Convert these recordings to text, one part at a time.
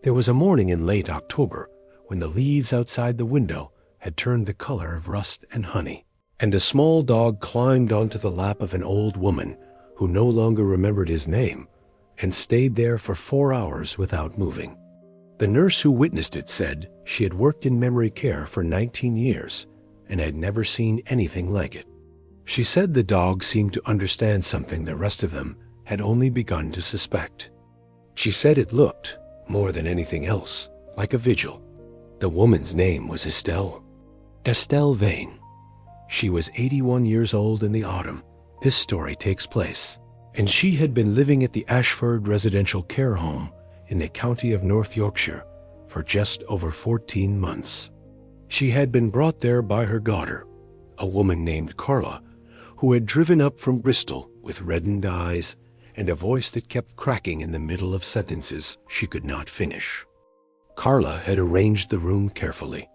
There was a morning in late October when the leaves outside the window had turned the color of rust and honey, and a small dog climbed onto the lap of an old woman who no longer remembered his name and stayed there for 4 hours without moving. The nurse who witnessed it said she had worked in memory care for 19 years and had never seen anything like it. She said the dog seemed to understand something the rest of them had only begun to suspect. She said it looked, more than anything else, like a vigil. The woman's name was Estelle. Estelle Vane. She was 81 years old in the autumn this story takes place, and she had been living at the Ashford Residential Care Home in the county of North Yorkshire for just over 14 months. She had been brought there by her daughter, a woman named Carla, who had driven up from Bristol with reddened eyes and a voice that kept cracking in the middle of sentences she could not finish. Carla had arranged the room carefully.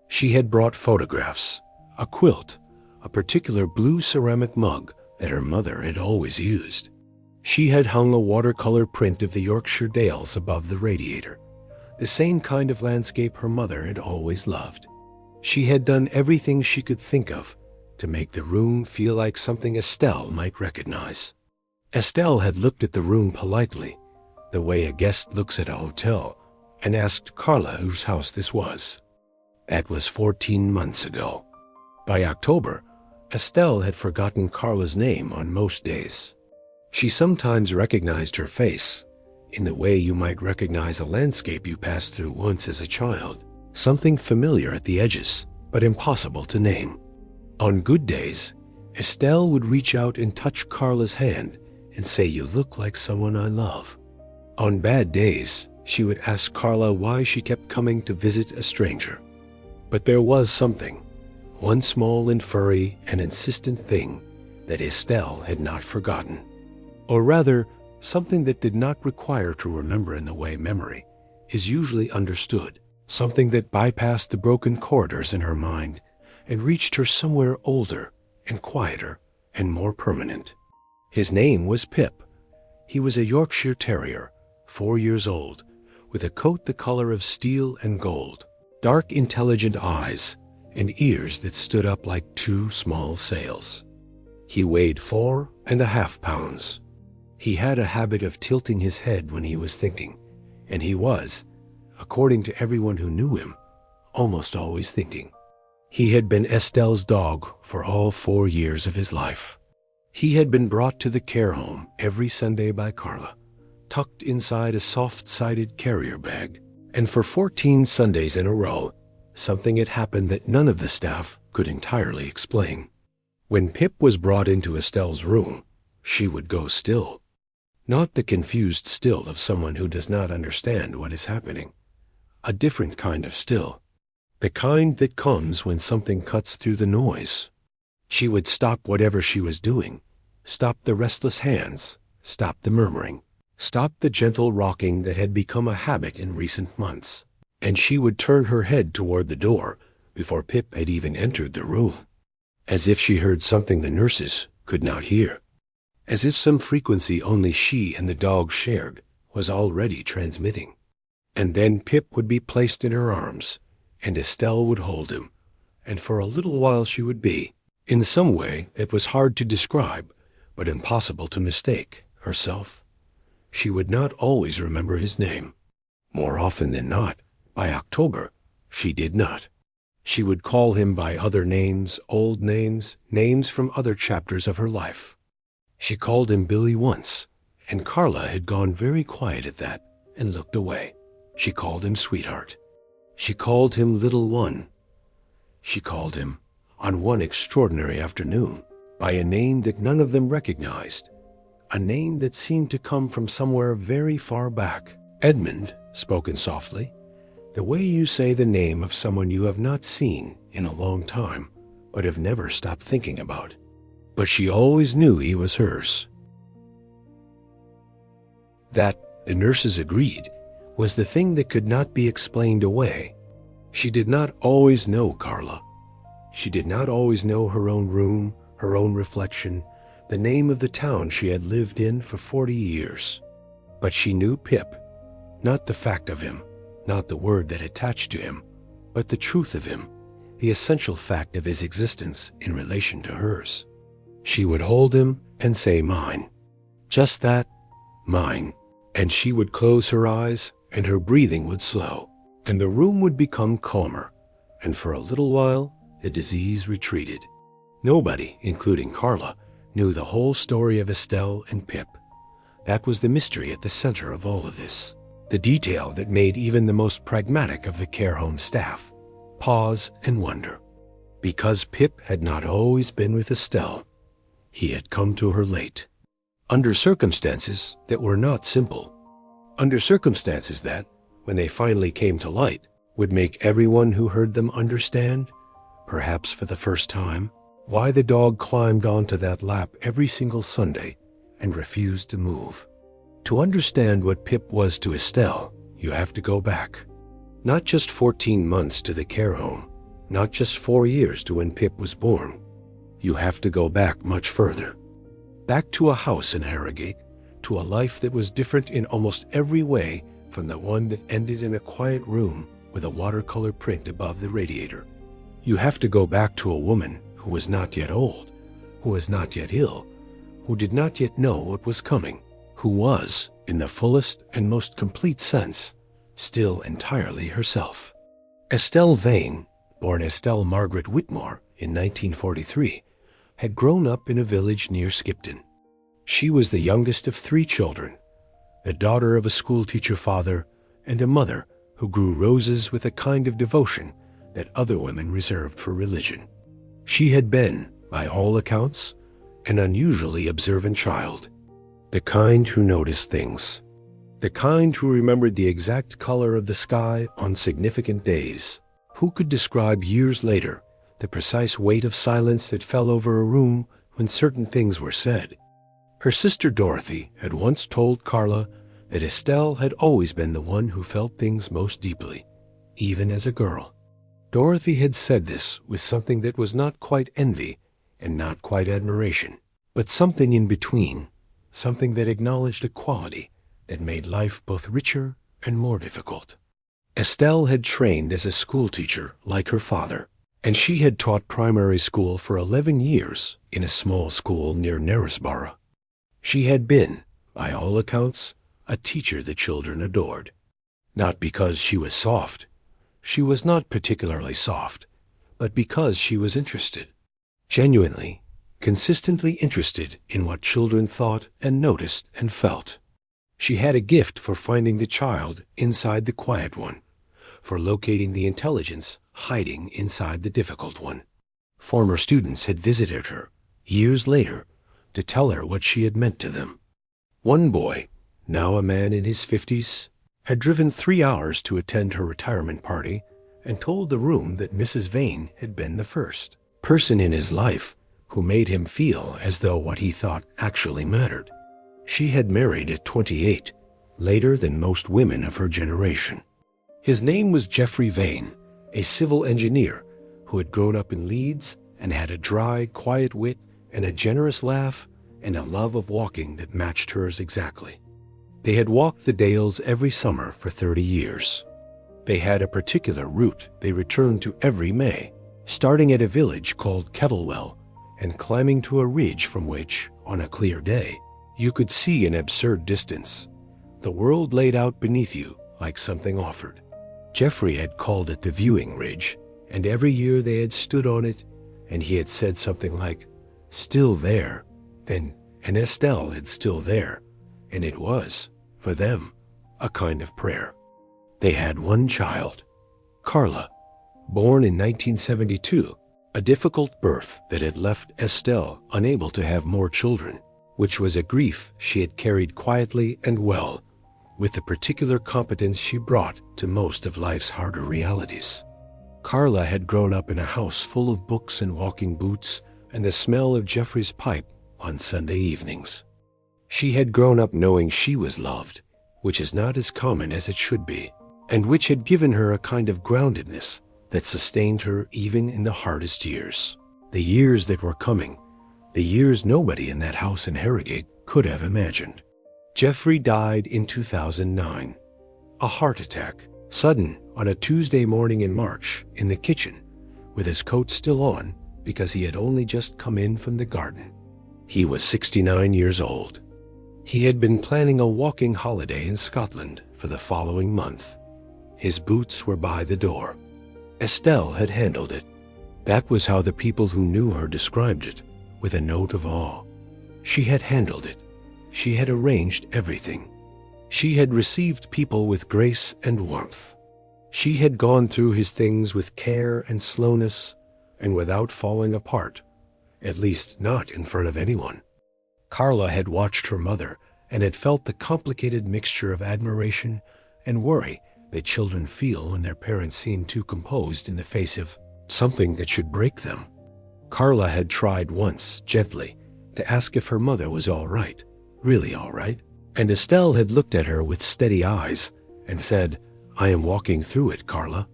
She had brought photographs, a quilt, a particular blue ceramic mug that her mother had always used. She had hung a watercolor print of the Yorkshire dales above the radiator, the same kind of landscape her mother had always loved. She had done everything she could think of to make the room feel like something Estelle might recognize. Estelle had looked at the room politely, the way a guest looks at a hotel, and asked Carla whose house this was. That was 14 months ago. By October, Estelle had forgotten Carla's name on most days. She sometimes recognized her face, in the way you might recognize a landscape you passed through once as a child, something familiar at the edges, but impossible to name. On good days, Estelle would reach out and touch Carla's hand and say, "You look like someone I love." On bad days, she would ask Carla why she kept coming to visit a stranger. But there was something, one small and furry and insistent thing that Estelle had not forgotten. Or rather, something that did not require to remember in the way memory is usually understood, something that bypassed the broken corridors in her mind and reached her somewhere older and quieter and more permanent. His name was Pip. He was a Yorkshire Terrier, 4 years old, with a coat the color of steel and gold, dark intelligent eyes, and ears that stood up like 2 small sails. He weighed 4.5 pounds. He had a habit of tilting his head when he was thinking, and he was, according to everyone who knew him, almost always thinking. He had been Estelle's dog for all 4 years of his life. He had been brought to the care home every Sunday by Carla, tucked inside a soft-sided carrier bag, and for 14 Sundays in a row, something had happened that none of the staff could entirely explain. When Pip was brought into Estelle's room, she would go still. Not the confused still of someone who does not understand what is happening. A different kind of still. The kind that comes when something cuts through the noise. She would stop whatever she was doing, stop the restless hands, stop the murmuring, stop the gentle rocking that had become a habit in recent months, and she would turn her head toward the door before Pip had even entered the room, as if she heard something the nurses could not hear, as if some frequency only she and the dog shared was already transmitting. And then Pip would be placed in her arms, and Estelle would hold him, and for a little while she would be, in some way that was hard to describe, but impossible to mistake, herself. She would not always remember his name. More often than not, by October, she did not. She would call him by other names, old names, names from other chapters of her life. She called him Billy once, and Carla had gone very quiet at that and looked away. She called him Sweetheart. She called him Little One. She called him, on one extraordinary afternoon, by a name that none of them recognized, a name that seemed to come from somewhere very far back. Edmund, spoken softly, the way you say the name of someone you have not seen in a long time, but have never stopped thinking about. But she always knew he was hers. That, the nurses agreed, was the thing that could not be explained away. She did not always know Carla. She did not always know her own room, her own reflection, the name of the town she had lived in for 40 years. But she knew Pip, not the fact of him, not the word that attached to him, but the truth of him, the essential fact of his existence in relation to hers. She would hold him and say, "Mine." Just that, "Mine." And she would close her eyes, and her breathing would slow, and the room would become calmer, and for a little while the disease retreated. Nobody, including Carla, knew the whole story of Estelle and Pip. That was the mystery at the center of all of this, the detail that made even the most pragmatic of the care home staff pause and wonder. Because Pip had not always been with Estelle, he had come to her late, under circumstances that were not simple, under circumstances that, when they finally came to light, would make everyone who heard them understand, perhaps for the first time, why the dog climbed onto that lap every single Sunday and refused to move. To understand what Pip was to Estelle, you have to go back. Not just 14 months to the care home, not just 4 years to when Pip was born. You have to go back much further. Back to a house in Harrogate, to a life that was different in almost every way from the one that ended in a quiet room with a watercolor print above the radiator. You have to go back to a woman who was not yet old, who was not yet ill, who did not yet know what was coming, who was, in the fullest and most complete sense, still entirely herself. Estelle Vane, born Estelle Margaret Whitmore in 1943, had grown up in a village near Skipton. She was the youngest of 3 children, the daughter of a schoolteacher father and a mother who grew roses with a kind of devotion that other women reserved for religion. She had been, by all accounts, an unusually observant child, the kind who noticed things, the kind who remembered the exact color of the sky on significant days, who could describe years later the precise weight of silence that fell over a room when certain things were said. Her sister Dorothy had once told Carla that Estelle had always been the one who felt things most deeply, even as a girl. Dorothy had said this with something that was not quite envy and not quite admiration, but something in between, something that acknowledged a quality that made life both richer and more difficult. Estelle had trained as a schoolteacher like her father, and she had taught primary school for 11 years in a small school near Knaresborough. She had been, by all accounts, a teacher the children adored. Not because she was soft. She was not particularly soft, but because she was interested. Genuinely, consistently interested in what children thought and noticed and felt. She had a gift for finding the child inside the quiet one, for locating the intelligence hiding inside the difficult one. Former students had visited her, years later, to tell her what she had meant to them. One boy, now a man in his 50s, had driven 3 hours to attend her retirement party and told the room that Mrs. Vane had been the first person in his life who made him feel as though what he thought actually mattered. She had married at 28, later than most women of her generation. His name was Geoffrey Vane, a civil engineer who had grown up in Leeds and had a dry, quiet wit and a generous laugh and a love of walking that matched hers exactly. They had walked the Dales every summer for 30 years. They had a particular route they returned to every May, starting at a village called Kettlewell and climbing to a ridge from which, on a clear day, you could see an absurd distance, the world laid out beneath you like something offered. Geoffrey had called it the viewing ridge, and every year they had stood on it, and he had said something like, "Still there," then, and Estelle had still there, and it was, for them, a kind of prayer. They had one child, Carla, born in 1972, a difficult birth that had left Estelle unable to have more children, which was a grief she had carried quietly and well, with the particular competence she brought to most of life's harder realities. Carla had grown up in a house full of books and walking boots and the smell of Geoffrey's pipe on Sunday evenings. She had grown up knowing she was loved, which is not as common as it should be, and which had given her a kind of groundedness that sustained her even in the hardest years. The years that were coming, the years nobody in that house in Harrogate could have imagined. Geoffrey died in 2009. A heart attack, Sudden, on a Tuesday morning in March, in the kitchen, with his coat still on because he had only just come in from the garden. He was 69 years old. He had been planning a walking holiday in Scotland for the following month. His boots were by the door. Estelle had handled it. That was how the people who knew her described it, with a note of awe. She had handled it. She had arranged everything. She had received people with grace and warmth. She had gone through his things with care and slowness and without falling apart, at least not in front of anyone. Carla had watched her mother and had felt the complicated mixture of admiration and worry that children feel when their parents seem too composed in the face of something that should break them. Carla had tried once, gently, to ask if her mother was all right, really all right, and Estelle had looked at her with steady eyes and said, "I am walking through it, Carla.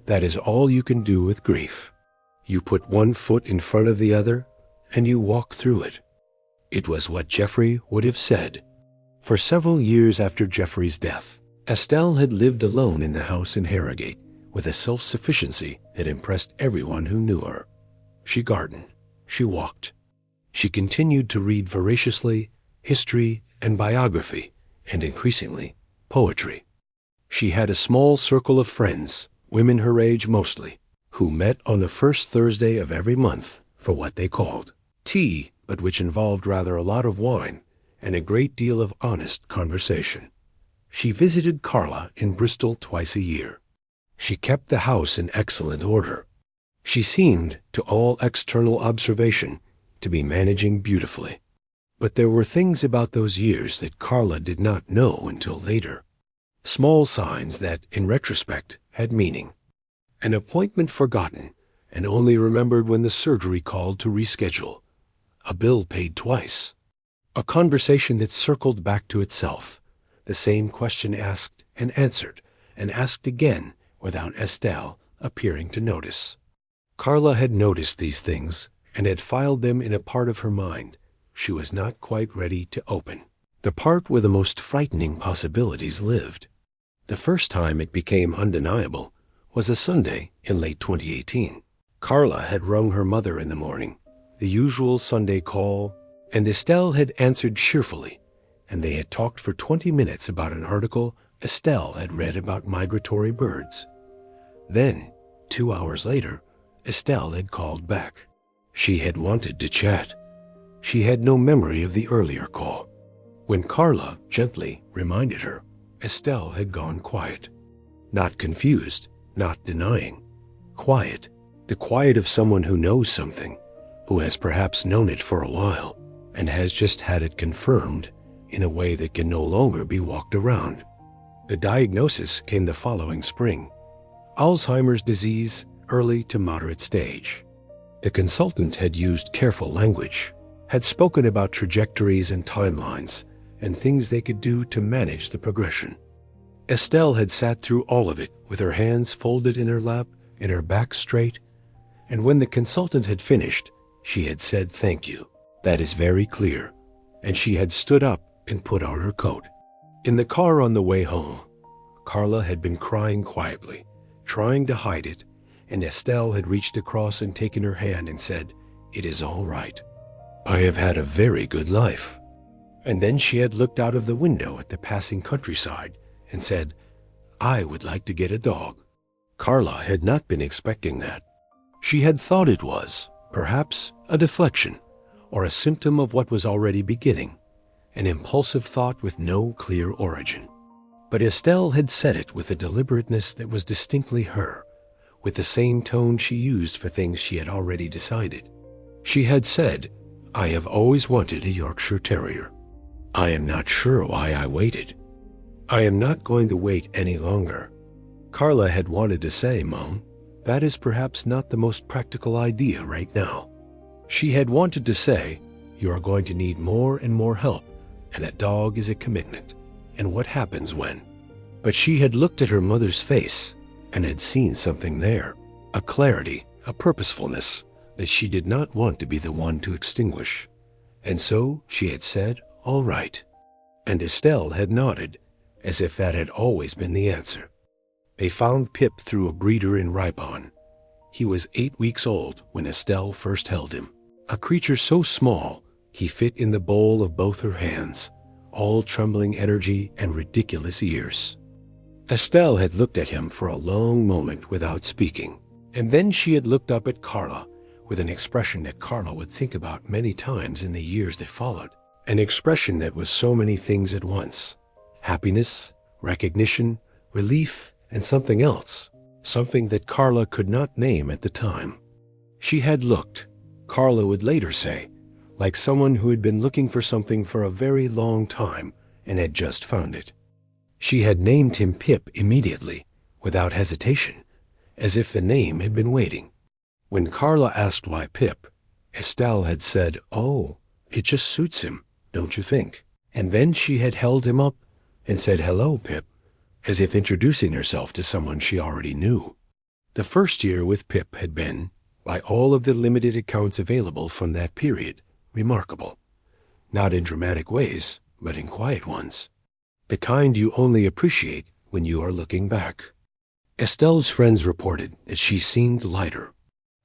That is all you can do with grief. You put one foot in front of the other, and you walk through it." It was what Geoffrey would have said. For several years after Geoffrey's death, Estelle had lived alone in the house in Harrogate with a self-sufficiency that impressed everyone who knew her. She gardened. She walked. She continued to read voraciously history and biography, and increasingly, poetry. She had a small circle of friends, women her age mostly, who met on the first Thursday of every month for what they called tea, but which involved rather a lot of wine and a great deal of honest conversation. She visited Carla in Bristol twice a year. She kept the house in excellent order. She seemed, to all external observation, to be managing beautifully. But there were things about those years that Carla did not know until later. Small signs that, in retrospect, had meaning. An appointment forgotten and only remembered when the surgery called to reschedule. A bill paid twice. A conversation that circled back to itself. The same question asked and asked again without Estelle appearing to notice. Carla had noticed these things and had filed them in a part of her mind she was not quite ready to open. The part where the most frightening possibilities lived. The first time it became undeniable was a Sunday in late 2018. Carla had rung her mother in the morning, the usual Sunday call, and Estelle had answered cheerfully, and they had talked for 20 minutes about an article Estelle had read about migratory birds. Then, 2 hours later, Estelle had called back. She had wanted to chat. She had no memory of the earlier call. When Carla gently reminded her, Estelle had gone quiet. Not confused, not denying. Quiet. The quiet of someone who knows something, who has perhaps known it for a while, and has just had it confirmed in a way that can no longer be walked around. The diagnosis came the following spring. Alzheimer's disease, early to moderate stage. The consultant had used careful language, had spoken about trajectories and timelines, and things they could do to manage the progression. Estelle had sat through all of it with her hands folded in her lap and her back straight, and when the consultant had finished, she had said thank you. That is very clear. And she had stood up and put on her coat. In the car on the way home, Carla had been crying quietly, trying to hide it, and Estelle had reached across and taken her hand and said, "It is all right. I have had a very good life." And then she had looked out of the window at the passing countryside and said, "I would like to get a dog." Carla had not been expecting that. She had thought it was, perhaps, a deflection, or a symptom of what was already beginning, an impulsive thought with no clear origin. But Estelle had said it with a deliberateness that was distinctly her, with the same tone she used for things she had already decided. She had said, "I have always wanted a Yorkshire Terrier. I am not sure why I waited. I am not going to wait any longer." Carla had wanted to say, "Mom, that is perhaps not the most practical idea right now." She had wanted to say, "You are going to need more and more help, and a dog is a commitment, and what happens when?" But she had looked at her mother's face and had seen something there, a clarity, a purposefulness that she did not want to be the one to extinguish. And so she had said, "All right." And Estelle had nodded, as if that had always been the answer. They found Pip through a breeder in Ripon. He was 8 weeks old when Estelle first held him. A creature so small, he fit in the bowl of both her hands, all trembling energy and ridiculous ears. Estelle had looked at him for a long moment without speaking, and then she had looked up at Carla with an expression that Carla would think about many times in the years that followed. An expression that was so many things at once: happiness, recognition, relief, and something else, something that Carla could not name at the time. She had looked, Carla would later say, like someone who had been looking for something for a very long time and had just found it. She had named him Pip immediately, without hesitation, as if the name had been waiting. When Carla asked why Pip, Estelle had said, "Oh, it just suits him, don't you think?" And then she had held him up and said, "Hello, Pip," as if introducing herself to someone she already knew. The first year with Pip had been, by all of the limited accounts available from that period, remarkable. Not in dramatic ways, but in quiet ones. The kind you only appreciate when you are looking back. Estelle's friends reported that she seemed lighter.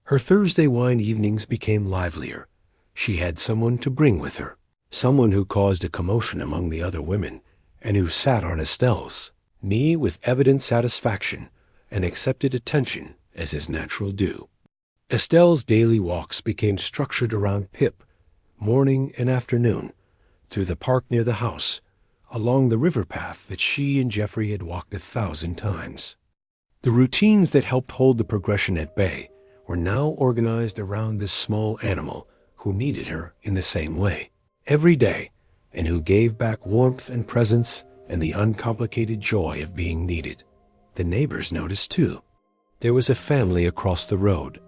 Her Thursday wine evenings became livelier. She had someone to bring with her, someone who caused a commotion among the other women, and who sat on Estelle's knee with evident satisfaction and accepted attention as his natural due. Estelle's daily walks became structured around Pip, morning and afternoon, through the park near the house, along the river path that she and Geoffrey had walked 1,000 times. The routines that helped hold the progression at bay were now organized around this small animal who needed her in the same way, every day, and who gave back warmth and presence and the uncomplicated joy of being needed. The neighbors noticed too. There was a family across the road,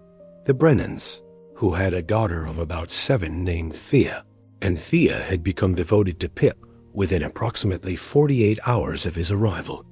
the Brennans, who had a daughter of about 7 named Thea, and Thea had become devoted to Pip within approximately 48 hours of his arrival.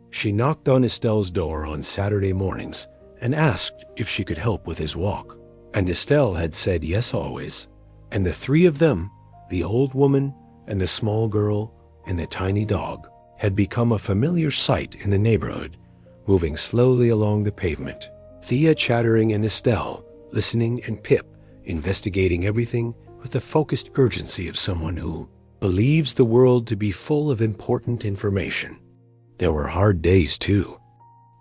She knocked on Estelle's door on Saturday mornings and asked if she could help with his walk, and Estelle had said yes always, and the 3 of them, the old woman and the small girl and the tiny dog, had become a familiar sight in the neighborhood, moving slowly along the pavement. Thea chattering and Estelle listening, and Pip investigating everything with the focused urgency of someone who believes the world to be full of important information. There were hard days too.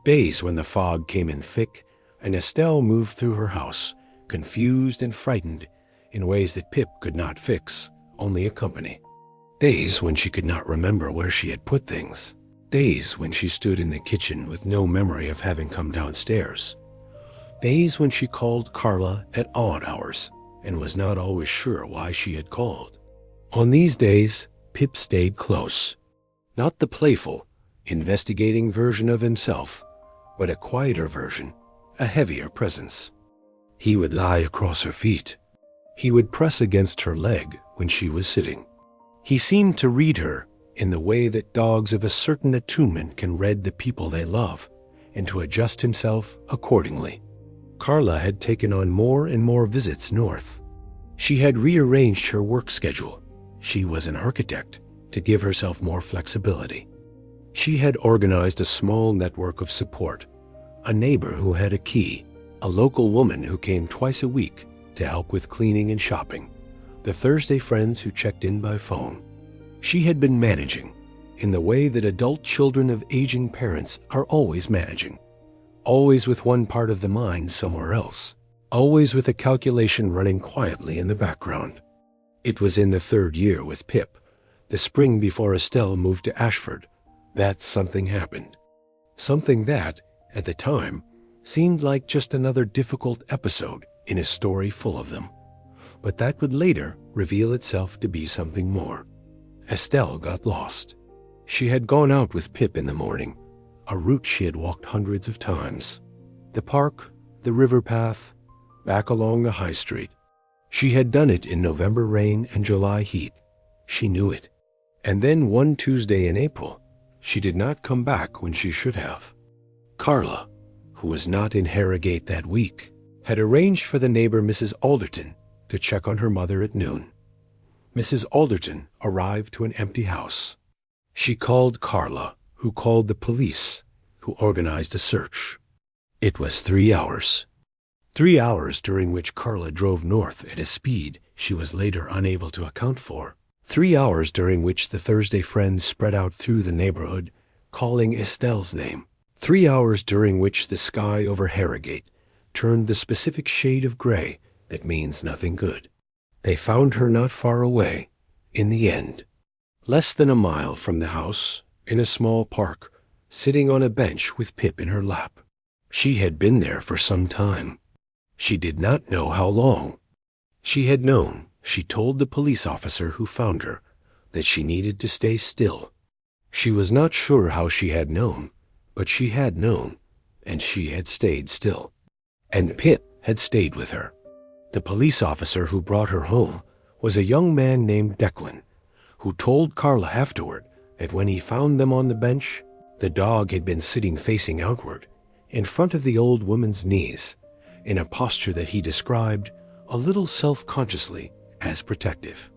Days when the fog came in thick and Estelle moved through her house, confused and frightened in ways that Pip could not fix, only accompany. Days when she could not remember where she had put things. Days when she stood in the kitchen with no memory of having come downstairs. Days when she called Carla at odd hours and was not always sure why she had called. On these days, Pip stayed close. Not the playful, investigating version of himself, but a quieter version, a heavier presence. He would lie across her feet. He would press against her leg when she was sitting. He seemed to read her in the way that dogs of a certain attunement can read the people they love, and to adjust himself accordingly. Carla had taken on more and more visits north. She had rearranged her work schedule. She was an architect, to give herself more flexibility. She had organized a small network of support, a neighbor who had a key, a local woman who came twice a week to help with cleaning and shopping, the Thursday friends who checked in by phone. She had been managing, in the way that adult children of aging parents are always managing, always with one part of the mind somewhere else, always with a calculation running quietly in the background. It was in the 3rd year with Pip, the spring before Estelle moved to Ashford, that something happened. Something that, at the time, seemed like just another difficult episode in a story full of them, but that would later reveal itself to be something more. Estelle got lost. She had gone out with Pip in the morning, a route she had walked hundreds of times. The park, the river path, back along the high street. She had done it in November rain and July heat. She knew it. And then one Tuesday in April, she did not come back when she should have. Carla, who was not in Harrogate that week, had arranged for the neighbor Mrs. Alderton to check on her mother at noon. Mrs. Alderton arrived to an empty house. She called Carla, who called the police, who organized a search. It was 3 hours. 3 hours during which Carla drove north at a speed she was later unable to account for. 3 hours during which the Thursday friends spread out through the neighborhood, calling Estelle's name. 3 hours during which the sky over Harrogate turned the specific shade of gray that means nothing good. They found her not far away, in the end. Less than a mile from the house, in a small park, sitting on a bench with Pip in her lap. She had been there for some time. She did not know how long. She had known, she told the police officer who found her, that she needed to stay still. She was not sure how she had known, but she had known, and she had stayed still. And Pip had stayed with her. The police officer who brought her home was a young man named Declan, who told Carla afterward that when he found them on the bench, the dog had been sitting facing outward, in front of the old woman's knees, in a posture that he described, a little self-consciously, as protective.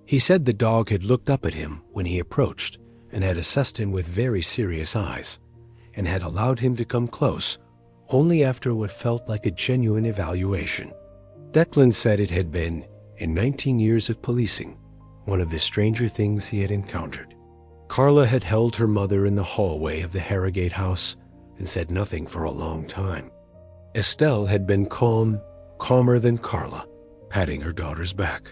He said the dog had looked up at him when he approached and had assessed him with very serious eyes, and had allowed him to come close only after what felt like a genuine evaluation. Declan said it had been, in 19 years of policing, one of the stranger things he had encountered. Carla had held her mother in the hallway of the Harrogate house and said nothing for a long time. Estelle had been calmer than Carla, patting her daughter's back.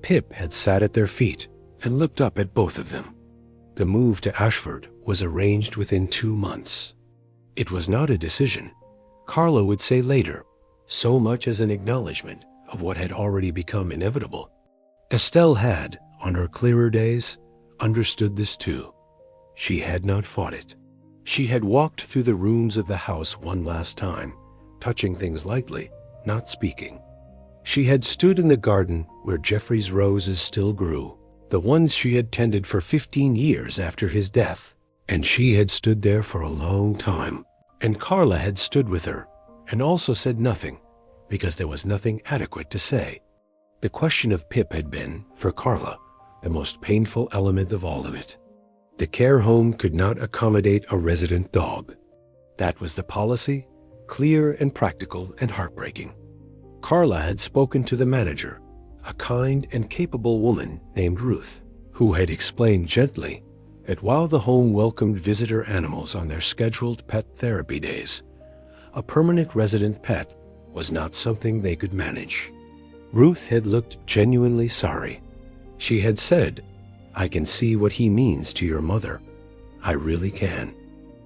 Pip had sat at their feet and looked up at both of them. The move to Ashford was arranged within 2 months. It was not a decision, Carla would say later, so much as an acknowledgement of what had already become inevitable. Estelle had, on her clearer days, understood this too. She had not fought it. She had walked through the rooms of the house one last time, touching things lightly, not speaking. She had stood in the garden where Geoffrey's roses still grew, the ones she had tended for 15 years after his death, and she had stood there for a long time. And Carla had stood with her, and also said nothing, because there was nothing adequate to say. The question of Pip had been, for Carla, the most painful element of all of it. The care home could not accommodate a resident dog. That was the policy, clear and practical and heartbreaking. Carla had spoken to the manager, a kind and capable woman named Ruth, who had explained gently that while the home welcomed visitor animals on their scheduled pet therapy days, a permanent resident pet was not something they could manage. Ruth had looked genuinely sorry. She had said, "I can see what he means to your mother. I really can."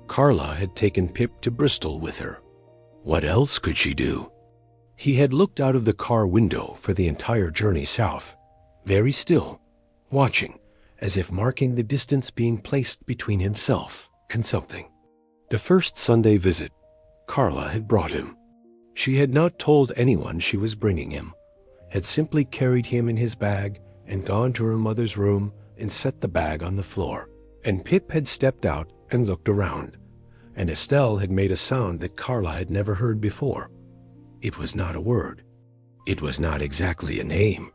Carla had taken Pip to Bristol with her. What else could she do? He had looked out of the car window for the entire journey south, very still, watching, as if marking the distance being placed between himself and something. The first Sunday visit, Carla had brought him. She had not told anyone she was bringing him, had simply carried him in his bag and gone to her mother's room and set the bag on the floor. And Pip had stepped out and looked around, and Estelle had made a sound that Carla had never heard before. It was not a word. It was not exactly a name.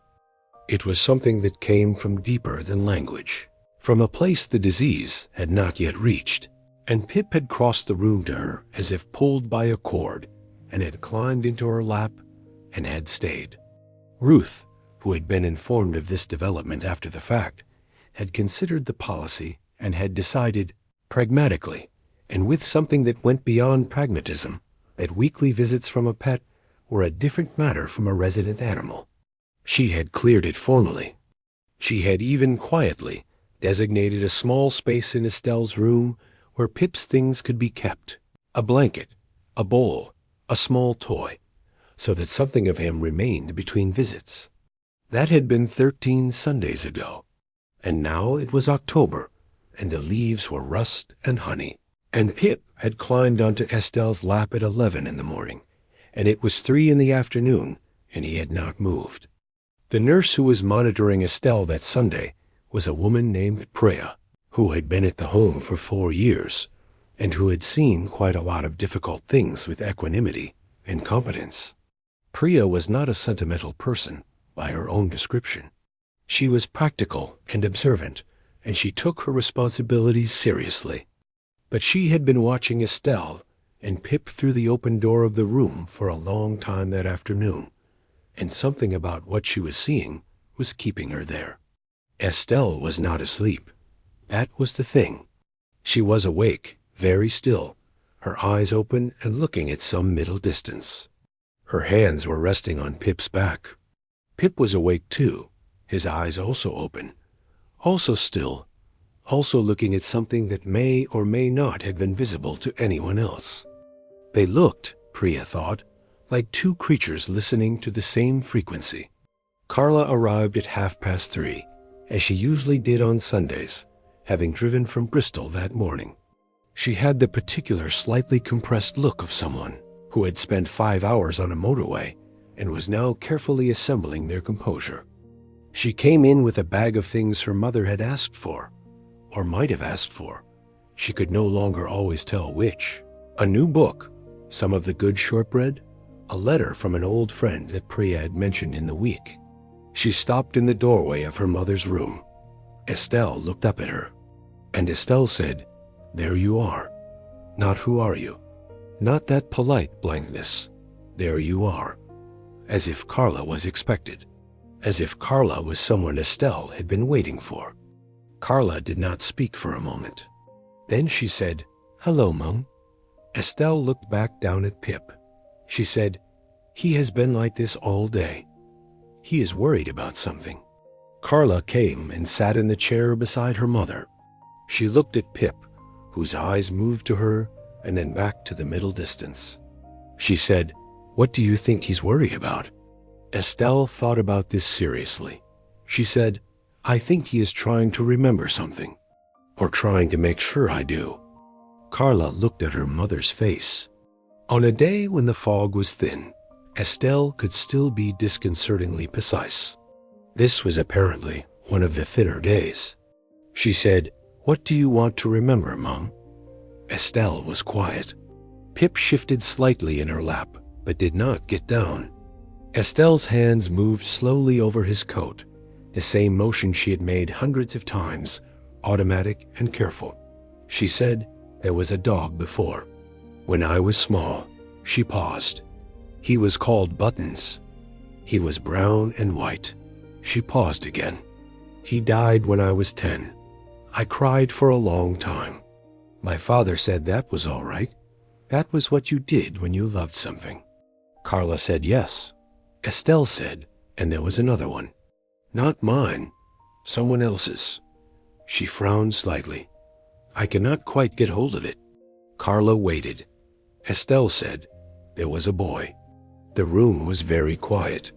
It was something that came from deeper than language, from a place the disease had not yet reached. And Pip had crossed the room to her as if pulled by a cord, and had climbed into her lap and had stayed. Ruth, who had been informed of this development after the fact, had considered the policy and had decided, pragmatically, and with something that went beyond pragmatism, that weekly visits from a pet were a different matter from a resident animal. She had cleared it formally. She had even quietly designated a small space in Estelle's room where Pip's things could be kept, a blanket, a bowl, a small toy, so that something of him remained between visits. That had been 13 Sundays ago, and now it was October, and the leaves were rust and honey. And Pip had climbed onto Estelle's lap at 11 in the morning, and it was 3 in the afternoon, and he had not moved. The nurse who was monitoring Estelle that Sunday was a woman named Priya, who had been at the home for 4 years, and who had seen quite a lot of difficult things with equanimity and competence. Priya was not a sentimental person, by her own description. She was practical and observant, and she took her responsibilities seriously. But she had been watching Estelle and Pip through the open door of the room for a long time that afternoon, and something about what she was seeing was keeping her there. Estelle was not asleep. That was the thing. She was awake, very still, her eyes open and looking at some middle distance. Her hands were resting on Pip's back. Pip was awake too, his eyes also open, also still, also looking at something that may or may not have been visible to anyone else. They looked, Priya thought, like two creatures listening to the same frequency. Carla arrived at 3:30, as she usually did on Sundays, having driven from Bristol that morning. She had the particular slightly compressed look of someone who had spent 5 hours on a motorway and was now carefully assembling their composure. She came in with a bag of things her mother had asked for, or might have asked for. She could no longer always tell which. A new book, some of the good shortbread, a letter from an old friend that Priya had mentioned in the week. She stopped in the doorway of her mother's room. Estelle looked up at her, and Estelle said, "There you are. Not who are you?" Not that polite blankness. There you are. As if Carla was expected. As if Carla was someone Estelle had been waiting for. Carla did not speak for a moment. Then she said, "Hello, Mum." Estelle looked back down at Pip. She said, "He has been like this all day. He is worried about something." Carla came and sat in the chair beside her mother. She looked at Pip, whose eyes moved to her and then back to the middle distance. She said, "What do you think he's worried about?" Estelle thought about this seriously. She said, "I think he is trying to remember something, or trying to make sure I do." Carla looked at her mother's face. On a day when the fog was thin, Estelle could still be disconcertingly precise. This was apparently one of the thinner days. She said, "What do you want to remember, Mom?" Estelle was quiet. Pip shifted slightly in her lap, but did not get down. Estelle's hands moved slowly over his coat, the same motion she had made hundreds of times, automatic and careful. She said, "There was a dog before. When I was small," she paused. "He was called Buttons. He was brown and white." She paused again. "He died when I was 10. I cried for a long time. My father said that was all right. That was what you did when you loved something." Carla said yes. Estelle said, and there was another one. "Not mine, someone else's." She frowned slightly. "I cannot quite get hold of it." Carla waited. Estelle said, "There was a boy." The room was very quiet.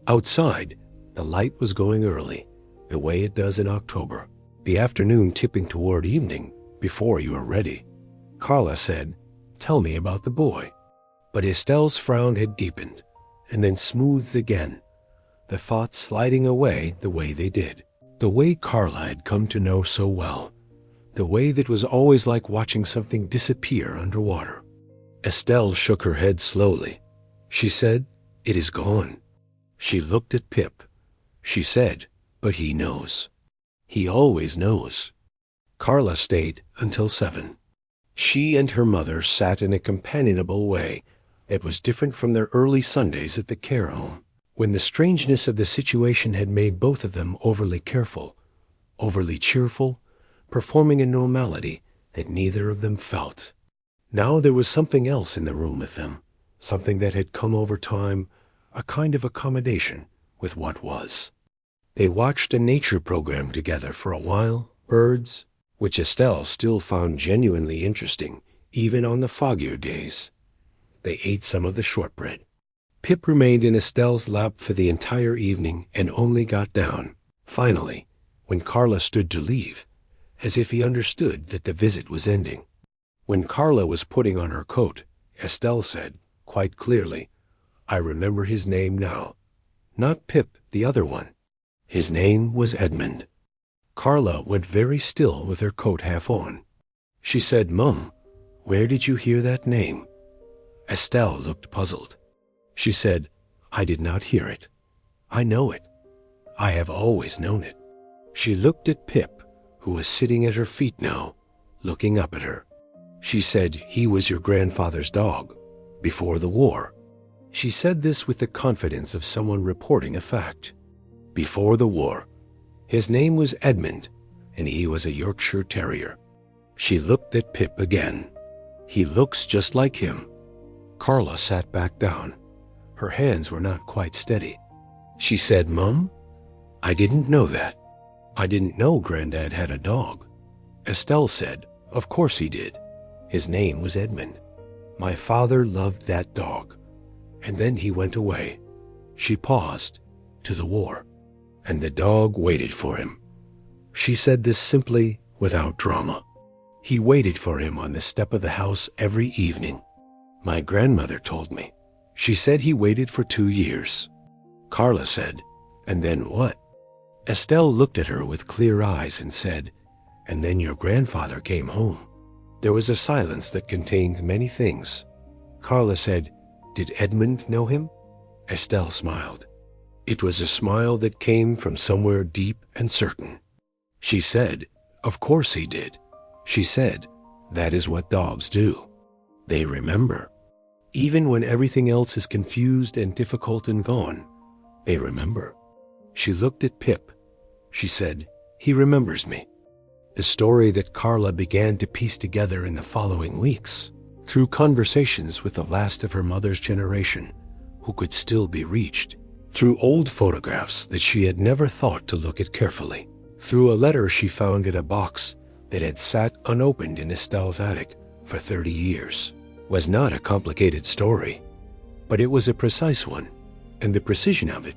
Outside, the light was going early, the way it does in October, the afternoon tipping toward evening before you are ready. Carla said, "Tell me about the boy." But Estelle's frown had deepened and then smoothed again, the thoughts sliding away the way they did, the way Carla had come to know so well, the way that was always like watching something disappear underwater. Estelle shook her head slowly. She said, "It is gone." She looked at Pip. She said, "But he knows. He always knows." Carla stayed until 7. She and her mother sat in a companionable way that was different from their early Sundays at the care home, when the strangeness of the situation had made both of them overly careful, overly cheerful, performing a normality that neither of them felt. Now there was something else in the room with them, something that had come over time, a kind of accommodation with what was. They watched a nature program together for a while, birds, which Estelle still found genuinely interesting, even on the foggier days. They ate some of the shortbread. Pip remained in Estelle's lap for the entire evening and only got down, finally, when Carla stood to leave, as if he understood that the visit was ending. When Carla was putting on her coat, Estelle said, quite clearly, "I remember his name now. Not Pip, the other one. His name was Edmund." Carla went very still with her coat half on. She said, "Mum, where did you hear that name?" Estelle looked puzzled. She said, "I did not hear it. I know it. I have always known it." She looked at Pip, who was sitting at her feet now, looking up at her. She said he was your grandfather's dog, before the war. She said this with the confidence of someone reporting a fact. Before the war, his name was Edmund, and he was a Yorkshire Terrier. She looked at Pip again. He looks just like him. Carla sat back down. Her hands were not quite steady. She said, "Mum, I didn't know that. I didn't know Granddad had a dog." Estelle said, "Of course he did. His name was Edmund. My father loved that dog. And then he went away." She paused. "To the war. And the dog waited for him." She said this simply, without drama. He waited for him on the step of the house every evening. My grandmother told me. She said he waited for 2 years. Carla said, "And then what?" Estelle looked at her with clear eyes and said, "And then your grandfather came home." There was a silence that contained many things. Carla said, "Did Edmund know him?" Estelle smiled. It was a smile that came from somewhere deep and certain. She said, "Of course he did." She said, "That is what dogs do. They remember. Even when everything else is confused and difficult and gone, they remember." She looked at Pip. She said, "He remembers me." The story that Carla began to piece together in the following weeks, through conversations with the last of her mother's generation, who could still be reached, through old photographs that she had never thought to look at carefully, through a letter she found in a box that had sat unopened in Estelle's attic for 30 years, was not a complicated story, but it was a precise one, and the precision of it,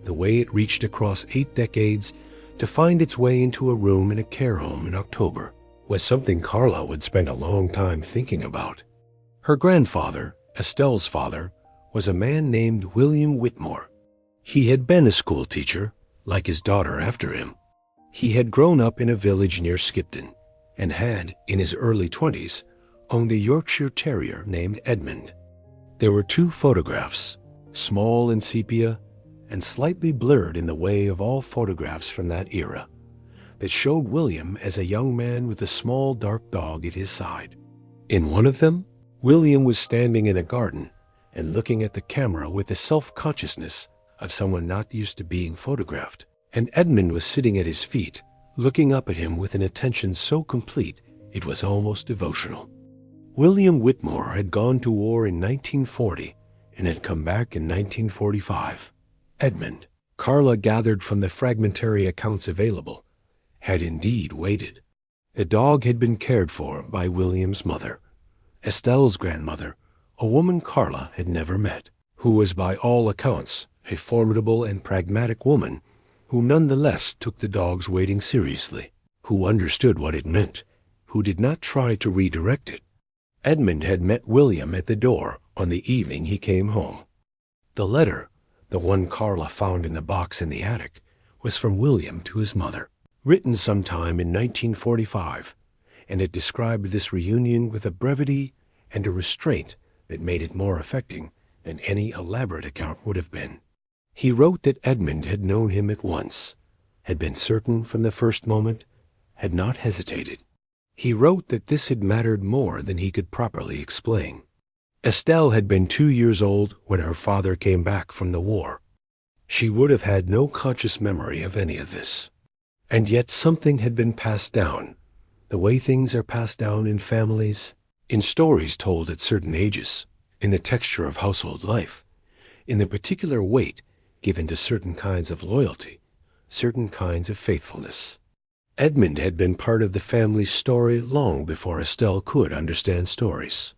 the way it reached across 8 decades to find its way into a room in a care home in October, was something Carla would spend a long time thinking about. Her grandfather, Estelle's father, was a man named William Whitmore. He had been a school teacher, like his daughter after him. He had grown up in a village near Skipton, and had, in his early 20s, owned a Yorkshire Terrier named Edmund. There were 2 photographs, small in sepia and slightly blurred in the way of all photographs from that era, that showed William as a young man with a small dark dog at his side. In one of them, William was standing in a garden and looking at the camera with the self-consciousness of someone not used to being photographed, and Edmund was sitting at his feet, looking up at him with an attention so complete it was almost devotional. William Whitmore had gone to war in 1940 and had come back in 1945. Edmund, Carla gathered from the fragmentary accounts available, had indeed waited. The dog had been cared for by William's mother, Estelle's grandmother, a woman Carla had never met, who was by all accounts a formidable and pragmatic woman who nonetheless took the dog's waiting seriously, who understood what it meant, who did not try to redirect it. Edmund had met William at the door on the evening he came home. The letter, the one Carla found in the box in the attic, was from William to his mother, written sometime in 1945, and it described this reunion with a brevity and a restraint that made it more affecting than any elaborate account would have been. He wrote that Edmund had known him at once, had been certain from the first moment, had not hesitated. He wrote that this had mattered more than he could properly explain. Estelle had been 2 years old when her father came back from the war. She would have had no conscious memory of any of this. And yet something had been passed down, the way things are passed down in families, in stories told at certain ages, in the texture of household life, in the particular weight given to certain kinds of loyalty, certain kinds of faithfulness. Edmund had been part of the family's story long before Estelle could understand stories.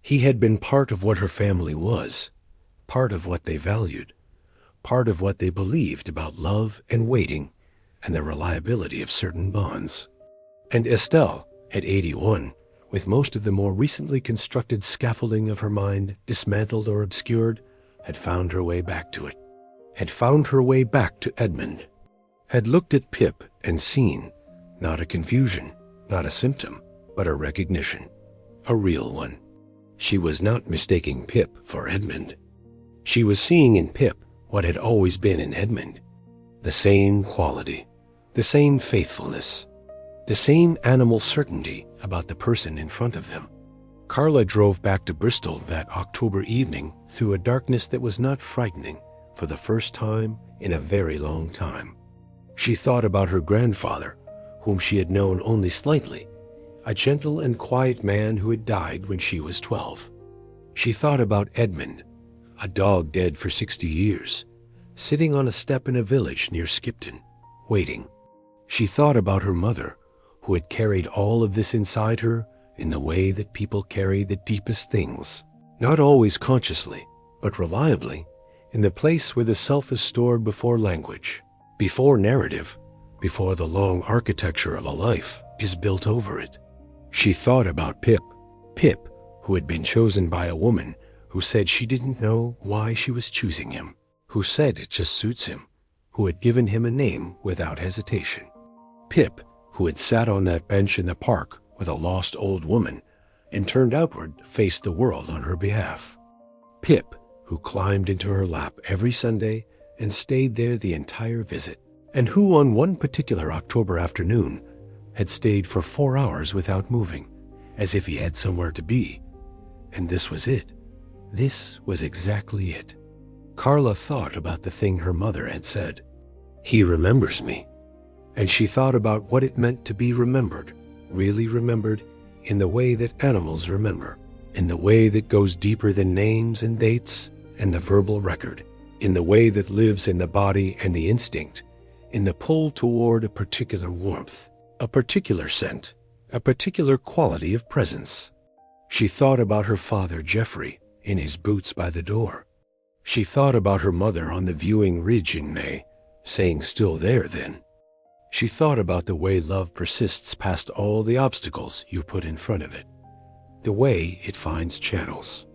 He had been part of what her family was, part of what they valued, part of what they believed about love and waiting and the reliability of certain bonds. And Estelle, at 81, with most of the more recently constructed scaffolding of her mind dismantled or obscured, had found her way back to it, had found her way back to Edmund, had looked at Pip and seen, not a confusion, not a symptom, but a recognition, a real one. She was not mistaking Pip for Edmund. She was seeing in Pip what had always been in Edmund, the same quality, the same faithfulness, the same animal certainty about the person in front of them. Carla drove back to Bristol that October evening through a darkness that was not frightening for the first time in a very long time. She thought about her grandfather, whom she had known only slightly, a gentle and quiet man who had died when she was 12. She thought about Edmund, a dog dead for 60 years, sitting on a step in a village near Skipton, waiting. She thought about her mother, who had carried all of this inside her in the way that people carry the deepest things, not always consciously, but reliably, in the place where the self is stored before language, before narrative, before the long architecture of a life is built over it. She thought about Pip, who had been chosen by a woman who said she didn't know why she was choosing him, who said it just suits him, who had given him a name without hesitation. Pip, who had sat on that bench in the park with a lost old woman and turned outward to face the world on her behalf. Pip, who climbed into her lap every Sunday and stayed there the entire visit, and who on one particular October afternoon had stayed for 4 hours without moving, as if he had somewhere to be. And this was it. This was exactly it. Carla thought about the thing her mother had said. He remembers me. And she thought about what it meant to be remembered, really remembered, in the way that animals remember, in the way that goes deeper than names and dates and the verbal record, in the way that lives in the body and the instinct, in the pull toward a particular warmth, a particular scent, a particular quality of presence. She thought about her father, Geoffrey, in his boots by the door. She thought about her mother on the viewing ridge in May, saying still there then. She thought about the way love persists past all the obstacles you put in front of it, the way it finds channels,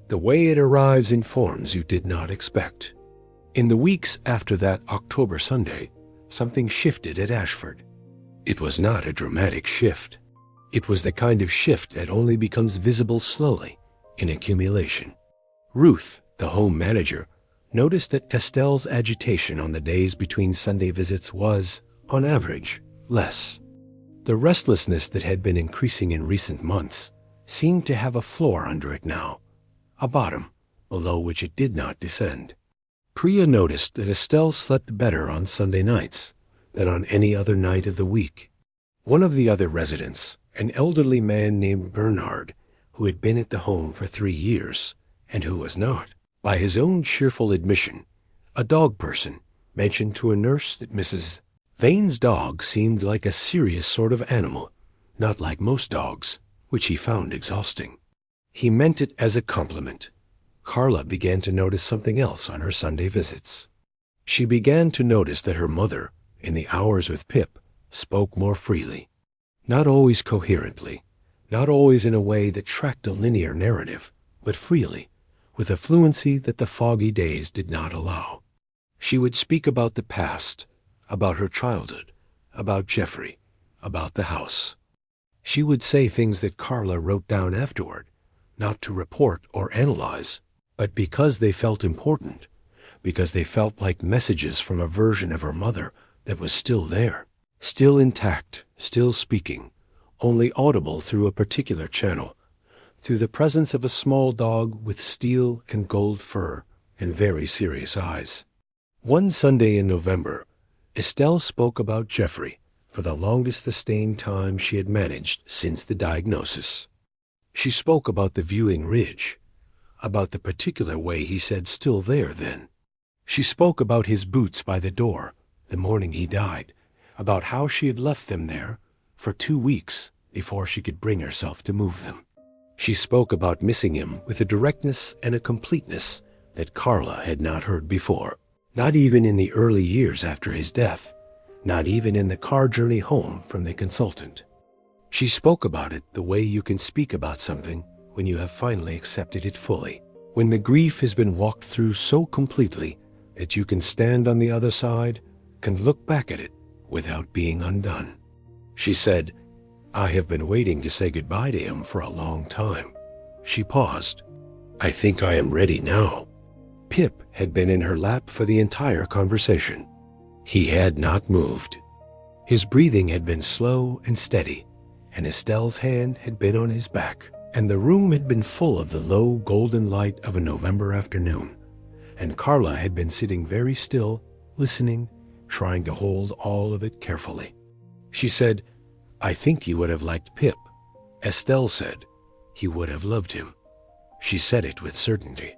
the way it arrives in forms you did not expect. In the weeks after that October Sunday, something shifted at Ashford. It was not a dramatic shift. It was the kind of shift that only becomes visible slowly, in accumulation. Ruth, the home manager, noticed that Estelle's agitation on the days between Sunday visits was, on average, less. The restlessness that had been increasing in recent months seemed to have a floor under it now, a bottom, below which it did not descend. Priya noticed that Estelle slept better on Sunday nights than on any other night of the week. One of the other residents, an elderly man named Bernard, who had been at the home for 3 years, and who was not, by his own cheerful admission, a dog person, mentioned to a nurse that Mrs. Vane's dog seemed like a serious sort of animal, not like most dogs, which he found exhausting. He meant it as a compliment. Carla began to notice something else on her Sunday visits. She began to notice that her mother, in the hours with Pip, spoke more freely, not always coherently, not always in a way that tracked a linear narrative, but freely, with a fluency that the foggy days did not allow. She would speak about the past, about her childhood, about Geoffrey, about the house. She would say things that Carla wrote down afterward, not to report or analyze, but because they felt important, because they felt like messages from a version of her mother that was still there, still intact, still speaking, only audible through a particular channel, through the presence of a small dog with steel and gold fur and very serious eyes. One Sunday in November, Estelle spoke about Geoffrey for the longest sustained time she had managed since the diagnosis. She spoke about the viewing ridge, about the particular way he said still there then. She spoke about his boots by the door the morning he died, about how she had left them there for 2 weeks before she could bring herself to move them. She spoke about missing him with a directness and a completeness that Carla had not heard before, not even in the early years after his death, not even in the car journey home from the consultant. She spoke about it the way you can speak about something when you have finally accepted it fully, when the grief has been walked through so completely that you can stand on the other side, can look back at it without being undone. She said, "I have been waiting to say goodbye to him for a long time." She paused. "I think I am ready now." Pip had been in her lap for the entire conversation. He had not moved. His breathing had been slow and steady, and Estelle's hand had been on his back, and the room had been full of the low golden light of a November afternoon, and Carla had been sitting very still, listening, trying to hold all of it carefully. She said, "I think he would have liked Pip." Estelle said, "He would have loved him." She said it with certainty.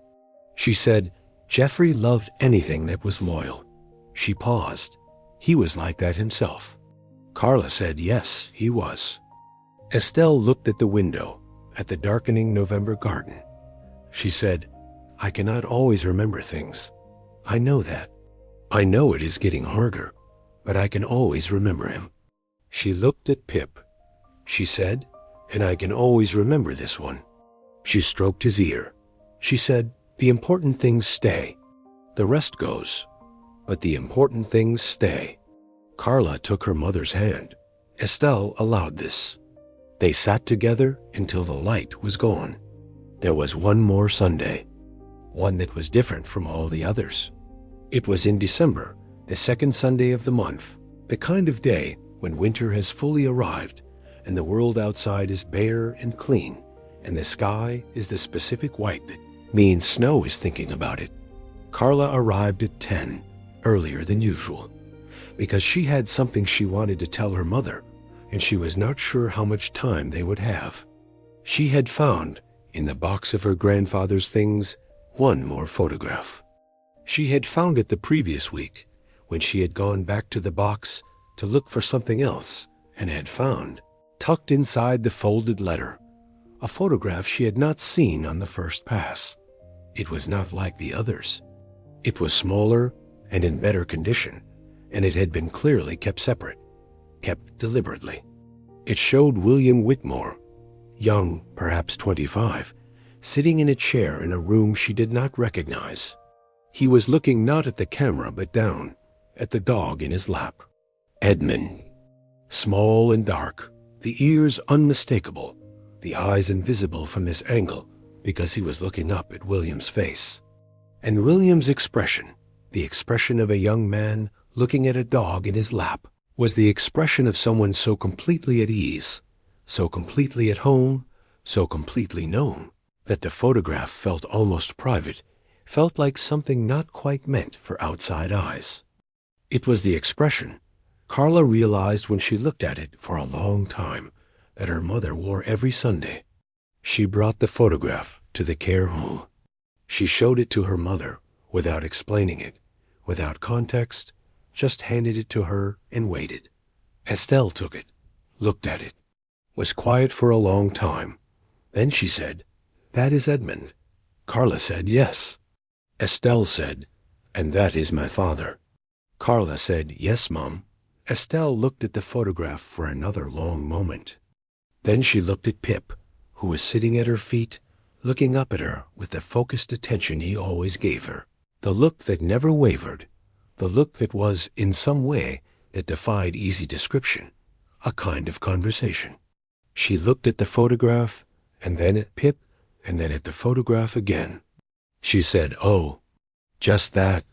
She said, "Jeffrey loved anything that was loyal." She paused. "He was like that himself." Carla said, "Yes, he was." Estelle looked at the window, at the darkening November garden. She said, "I cannot always remember things. I know that. I know it is getting harder, but I can always remember him." She looked at Pip. She said, "And I can always remember this one." She stroked his ear. She said, "The important things stay. The rest goes, but the important things stay." Carla took her mother's hand. Estelle allowed this. They sat together until the light was gone. There was one more Sunday, one that was different from all the others. It was in December, the second Sunday of the month, the kind of day when winter has fully arrived and the world outside is bare and clean, and the sky is the specific white that means snow is thinking about it. Carla arrived at 10, earlier than usual, because she had something she wanted to tell her mother, and she was not sure how much time they would have. She had found, in the box of her grandfather's things, one more photograph. She had found it the previous week, when she had gone back to the box to look for something else, and had found, tucked inside the folded letter, a photograph she had not seen on the first pass. It was not like the others. It was smaller and in better condition, and it had been clearly kept separate, kept deliberately. It showed William Whitmore, young, perhaps 25, sitting in a chair in a room she did not recognize. He was looking not at the camera but down, at the dog in his lap. Edmund. Small and dark, the ears unmistakable, the eyes invisible from this angle because he was looking up at William's face. And William's expression, the expression of a young man looking at a dog in his lap, was the expression of someone so completely at ease, so completely at home, so completely known, that the photograph felt almost private, felt like something not quite meant for outside eyes. It was the expression, Carla realized when she looked at it for a long time, that her mother wore every Sunday. She brought the photograph to the care home. She showed it to her mother without explaining it, without context, just handed it to her and waited. Estelle took it, looked at it, was quiet for a long time. Then she said, "That is Edmund." Carla said, "Yes." Estelle said, "And that is my father." Carla said, "Yes, Mom." Estelle looked at the photograph for another long moment. Then she looked at Pip, who was sitting at her feet, looking up at her with the focused attention he always gave her, the look that never wavered, the look that was, in some way, that defied easy description, a kind of conversation. She looked at the photograph, and then at Pip, and then at the photograph again. She said, "Oh." Just that.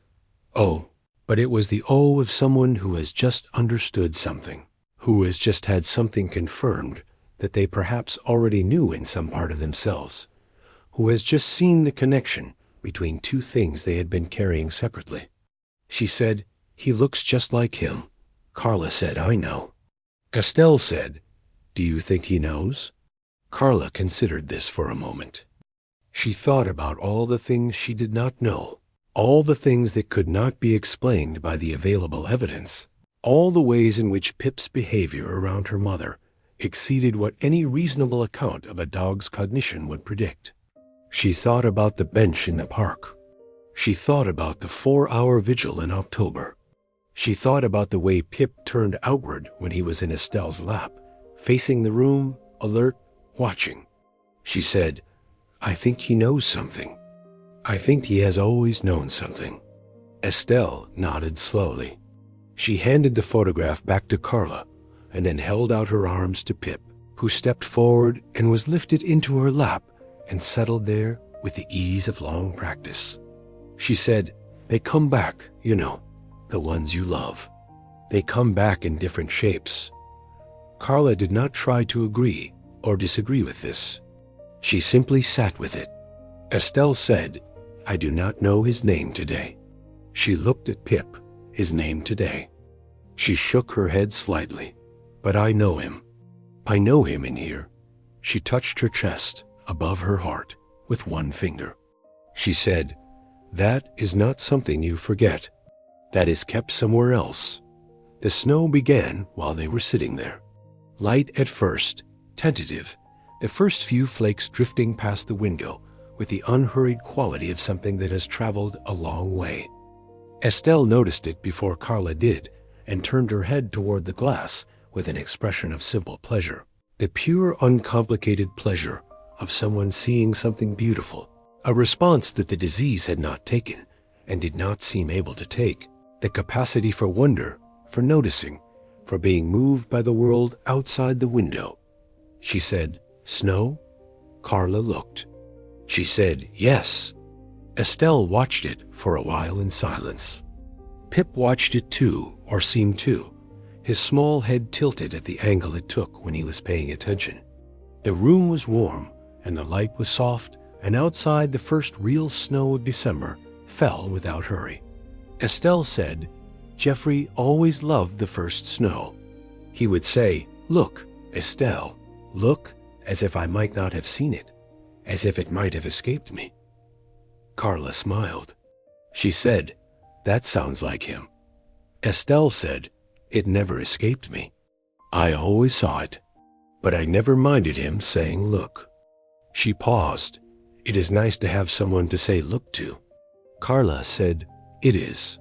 Oh. But it was the "oh" of someone who has just understood something, who has just had something confirmed that they perhaps already knew in some part of themselves, who has just seen the connection between two things they had been carrying separately. She said, "He looks just like him." Carla said, "I know." Estelle said, "Do you think he knows?" Carla considered this for a moment. She thought about all the things she did not know, all the things that could not be explained by the available evidence, all the ways in which Pip's behavior around her mother exceeded what any reasonable account of a dog's cognition would predict. She thought about the bench in the park. She thought about the 4-hour vigil in October. She thought about the way Pip turned outward when he was in Estelle's lap, facing the room, alert, watching. She said, "I think he knows something. I think he has always known something." Estelle nodded slowly. She handed the photograph back to Carla and then held out her arms to Pip, who stepped forward and was lifted into her lap and settled there with the ease of long practice. She said, "They come back, you know, the ones you love." They come back in different shapes. Carla did not try to agree or disagree with this. She simply sat with it. Estelle said, "I do not know his name today." She looked at Pip. "His name today." She shook her head slightly. "But I know him. I know him in here." She touched her chest, above her heart, with one finger. She said, "That is not something you forget. That is kept somewhere else." The snow began while they were sitting there. Light at first, tentative, the first few flakes drifting past the window with the unhurried quality of something that has traveled a long way. Estelle noticed it before Carla did and turned her head toward the glass with an expression of simple pleasure. The pure, uncomplicated pleasure of someone seeing something beautiful, a response that the disease had not taken and did not seem able to take, the capacity for wonder, for noticing, for being moved by the world outside the window. She said, "Snow?" Carla looked. She said, "Yes." Estelle watched it for a while in silence. Pip watched it too, or seemed to, his small head tilted at the angle it took when he was paying attention. The room was warm, and the light was soft, and outside the first real snow of December fell without hurry. Estelle said, "Geoffrey always loved the first snow. He would say, 'Look, Estelle, look,' as if I might not have seen it, as if it might have escaped me." Carla smiled. She said, "That sounds like him." Estelle said, "It never escaped me. I always saw it, but I never minded him saying look." She paused. "It is nice to have someone to say look to." Carla said, "It is."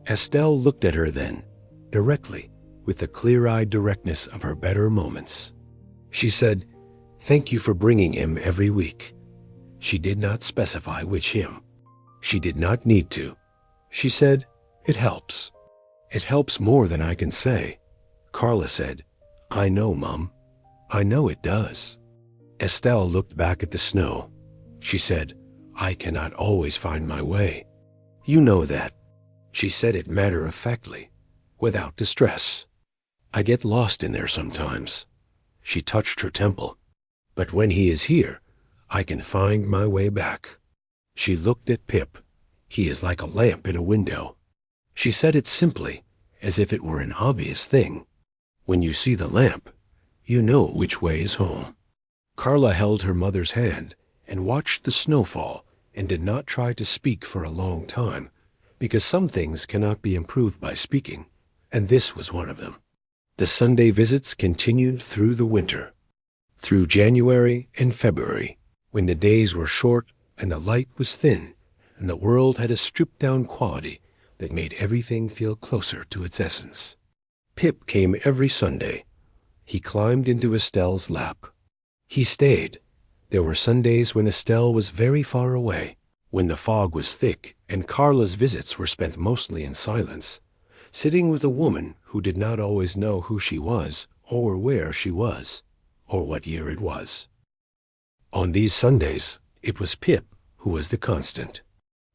Estelle looked at her then, directly, with the clear-eyed directness of her better moments. She said, "Thank you for bringing him every week." She did not specify which him. She did not need to. She said, "It helps. It helps more than I can say." Carla said, "I know, Mum. I know it does." Estelle looked back at the snow. She said, "I cannot always find my way. You know that." She said it matter-of-factly, without distress. "I get lost in there sometimes." She touched her temple. "But when he is here, I can find my way back." She looked at Pip. "He is like a lamp in a window." She said it simply, as if it were an obvious thing. When you see the lamp, you know which way is home. Carla held her mother's hand and watched the snow fall and did not try to speak for a long time, because some things cannot be improved by speaking, and this was one of them. The Sunday visits continued through the winter, through January and February, when the days were short and the light was thin, and the world had a stripped-down quality that made everything feel closer to its essence. Pip came every Sunday. He climbed into Estelle's lap. He stayed. There were Sundays when Estelle was very far away, when the fog was thick and Carla's visits were spent mostly in silence, sitting with a woman who did not always know who she was, or where she was, or what year it was. On these Sundays, it was Pip who was the constant.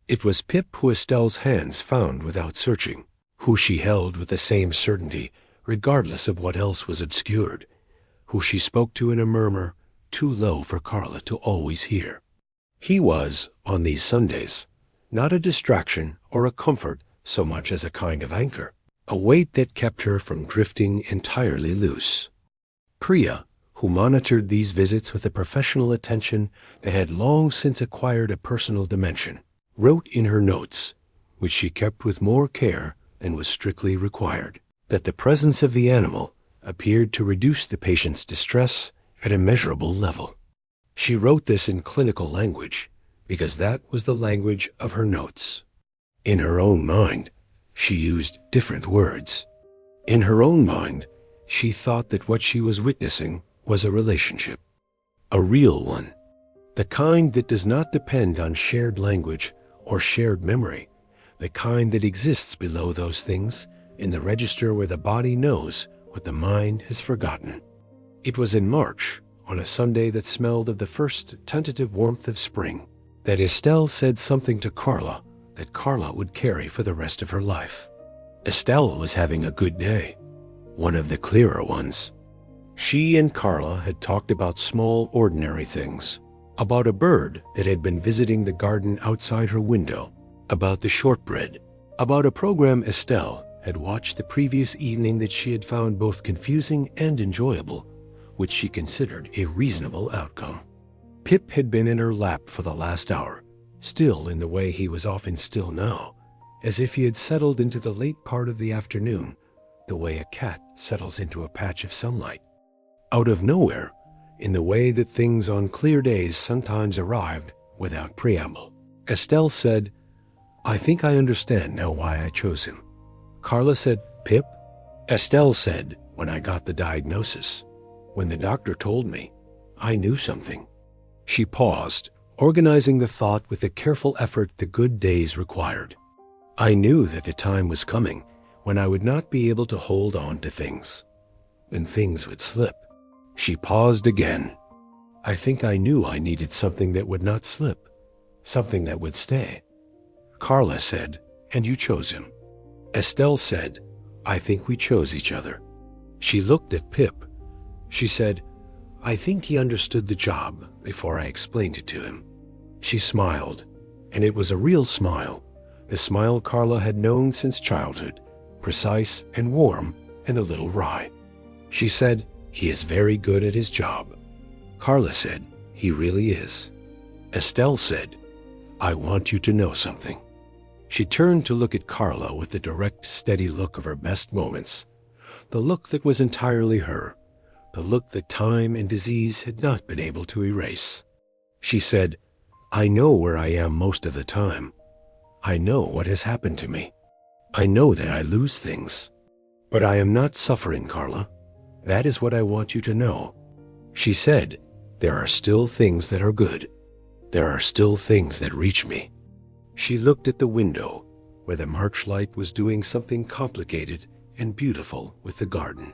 It was Pip who Estelle's hands found without searching, who she held with the same certainty, regardless of what else was obscured, who she spoke to in a murmur too low for Carla to always hear. He was, on these Sundays, not a distraction or a comfort so much as a kind of anchor, a weight that kept her from drifting entirely loose. Priya, who monitored these visits with a professional attention that had long since acquired a personal dimension, wrote in her notes, which she kept with more care than was strictly required, that the presence of the animal appeared to reduce the patient's distress at a measurable level. She wrote this in clinical language because that was the language of her notes. In her own mind, she used different words. In her own mind, she thought that what she was witnessing was a relationship, a real one, the kind that does not depend on shared language or shared memory, the kind that exists below those things in the register where the body knows what the mind has forgotten. It was in March, on a Sunday that smelled of the first tentative warmth of spring, that Estelle said something to Carla that Carla would carry for the rest of her life. Estelle was having a good day, one of the clearer ones. She and Carla had talked about small, ordinary things, about a bird that had been visiting the garden outside her window, about the shortbread, about a program Estelle had watched the previous evening that she had found both confusing and enjoyable, which she considered a reasonable outcome. Pip had been in her lap for the last hour, still in the way he was often still now, as if he had settled into the late part of the afternoon, the way a cat settles into a patch of sunlight. Out of nowhere, in the way that things on clear days sometimes arrived without preamble, Estelle said, "I think I understand now why I chose him." Carla said, "Pip?" Estelle said, "When I got the diagnosis, when the doctor told me, I knew something." She paused, organizing the thought with the careful effort the good days required. "I knew that the time was coming when I would not be able to hold on to things, when things would slip." She paused again. "I think I knew I needed something that would not slip, something that would stay." Carla said, "And you chose him." Estelle said, "I think we chose each other." She looked at Pip. She said, "I think he understood the job before I explained it to him." She smiled, and it was a real smile, the smile Carla had known since childhood, precise and warm and a little wry. She said, "He is very good at his job." Carla said, "He really is." Estelle said, "I want you to know something." She turned to look at Carla with the direct, steady look of her best moments, the look that was entirely her, the look that time and disease had not been able to erase. She said, "I know where I am most of the time. I know what has happened to me. I know that I lose things. But I am not suffering, Carla. That is what I want you to know." She said, "There are still things that are good. There are still things that reach me." She looked at the window, where the March light was doing something complicated and beautiful with the garden.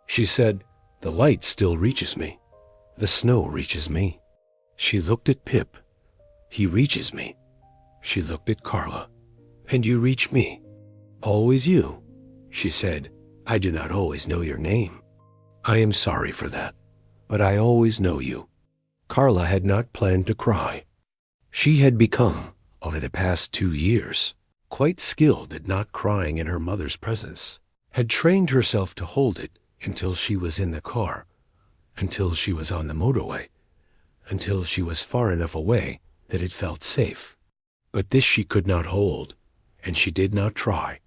She said, "The light still reaches me. The snow reaches me." She looked at Pip. "He reaches me." She looked at Carla. "And you reach me." "Always you." She said, "I do not always know your name. I am sorry for that, but I always know you." Carla had not planned to cry. She had become, over the past 2 years, quite skilled at not crying in her mother's presence, had trained herself to hold it until she was in the car, until she was on the motorway, until she was far enough away that it felt safe. But this she could not hold, and she did not try,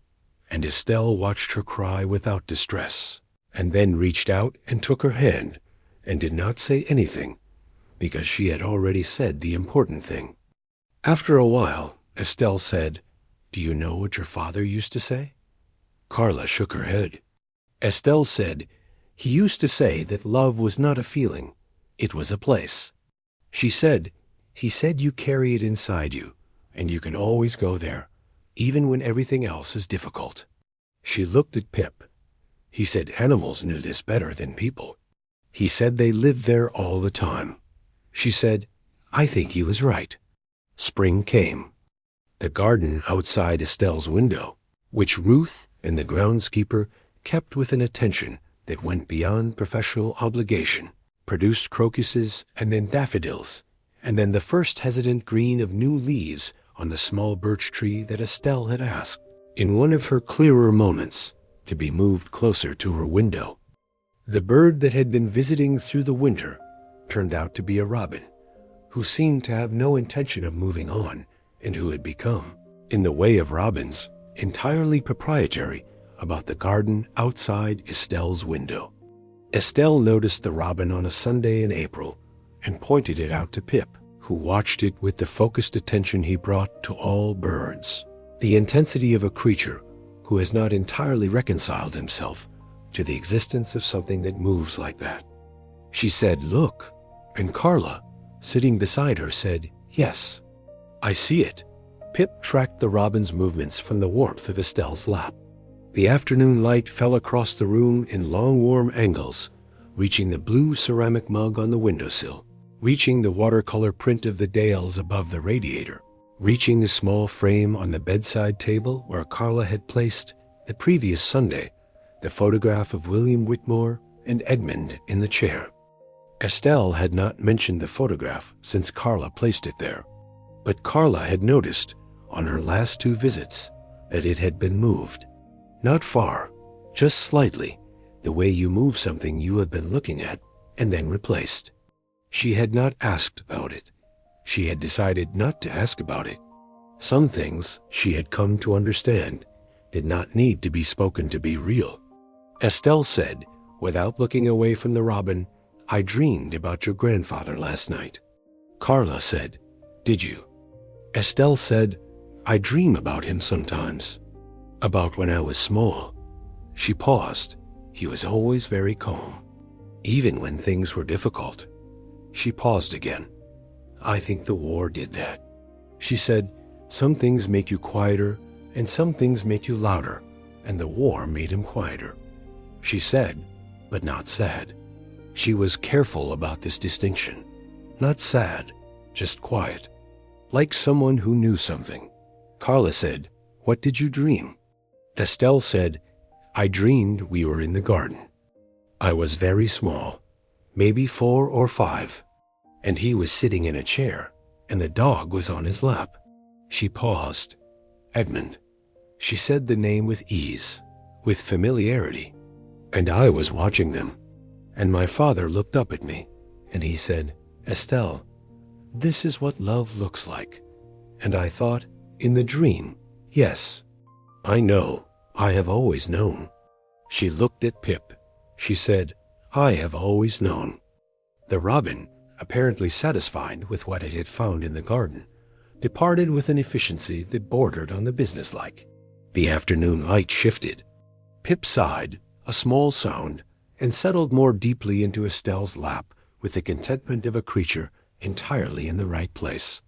and Estelle watched her cry without distress, and then reached out and took her hand, and did not say anything, because she had already said the important thing. After a while, Estelle said, "Do you know what your father used to say?" Carla shook her head. Estelle said, "He used to say that love was not a feeling, it was a place." She said, "He said you carry it inside you, and you can always go there, even when everything else is difficult." She looked at Pip. He said animals knew this better than people. He said they lived there all the time. She said, "I think he was right." Spring came. The garden outside Estelle's window, which Ruth and the groundskeeper kept with an attention that went beyond professional obligation, produced crocuses and then daffodils, and then the first hesitant green of new leaves on the small birch tree that Estelle had asked, in one of her clearer moments, to be moved closer to her window. The bird that had been visiting through the winter turned out to be a robin, who seemed to have no intention of moving on, and who had become, in the way of robins, entirely proprietary about the garden outside Estelle's window. Estelle noticed the robin on a Sunday in April and pointed it out to Pip, who watched it with the focused attention he brought to all birds, the intensity of a creature who has not entirely reconciled himself to the existence of something that moves like that. She said, "Look," and Carla, sitting beside her, said, "Yes, I see it." Pip tracked the robin's movements from the warmth of Estelle's lap. The afternoon light fell across the room in long, warm angles, reaching the blue ceramic mug on the windowsill, reaching the watercolor print of the Dales above the radiator, reaching the small frame on the bedside table where Carla had placed The previous Sunday, the photograph of William Whitmore and Edmund in the chair. Estelle had not mentioned the photograph since Carla placed it there, but Carla had noticed on her last 2 visits that it had been moved. Not far, just slightly, the way you move something you have been looking at and then replaced. She had not asked about it. She had decided not to ask about it. Some things, she had come to understand, did not need to be spoken to be real. Estelle said, without looking away from the robin, "I dreamed about your grandfather last night." Carla said, "Did you?" Estelle said, "I dream about him sometimes. About when I was small." She paused. He was always very calm, even when things were difficult. She paused again. "I think the war did that." She said, "Some things make you quieter and some things make you louder, and the war made him quieter." She said, but not sad. She was careful about this distinction. Not sad, just quiet, like someone who knew something. Carla said, "What did you dream?" Estelle said, "I dreamed we were in the garden. I was very small, maybe 4 or 5, and he was sitting in a chair, and the dog was on his lap." She paused. "Edmund." She said the name with ease, with familiarity. "And I was watching them, and my father looked up at me, and he said, 'Estelle, this is what love looks like.' And I thought, in the dream, yes, I know, I have always known." She looked at Pip. She said, "I have always known." The robin, apparently satisfied with what it had found in the garden, departed with an efficiency that bordered on the businesslike. The afternoon light shifted. Pip sighed, a small sound, and settled more deeply into Estelle's lap with the contentment of a creature entirely in the right place.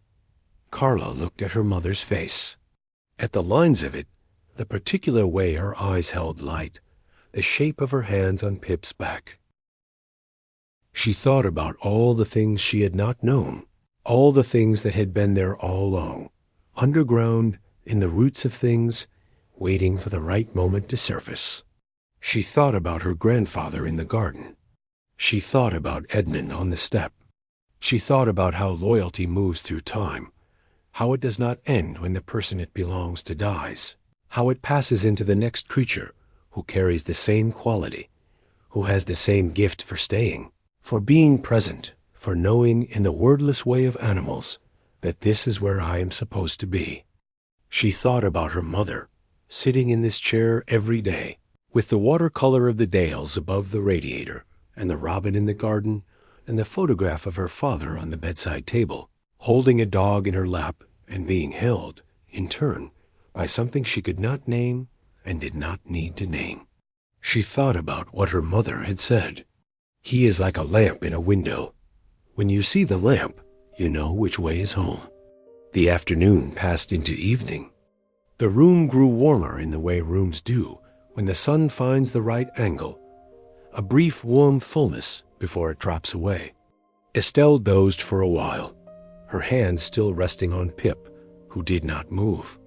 Carla looked at her mother's face. At the lines of it, the particular way her eyes held light, the shape of her hands on Pip's back. She thought about all the things she had not known, all the things that had been there all along, underground, in the roots of things, waiting for the right moment to surface. She thought about her grandfather in the garden. She thought about Edmund on the step. She thought about how loyalty moves through time, how it does not end when the person it belongs to dies, how it passes into the next creature who carries the same quality, who has the same gift for staying, for being present, for knowing in the wordless way of animals that this is where I am supposed to be. She thought about her mother, sitting in this chair every day, with the watercolor of the dales above the radiator, and the robin in the garden, and the photograph of her father on the bedside table, holding a dog in her lap and being held, in turn, by something she could not name and did not need to name. She thought about what her mother had said. "He is like a lamp in a window. When you see the lamp, you know which way is home." The afternoon passed into evening. The room grew warmer in the way rooms do when the sun finds the right angle, a brief warm fullness before it drops away. Estelle dozed for a while, her hands still resting on Pip, who did not move.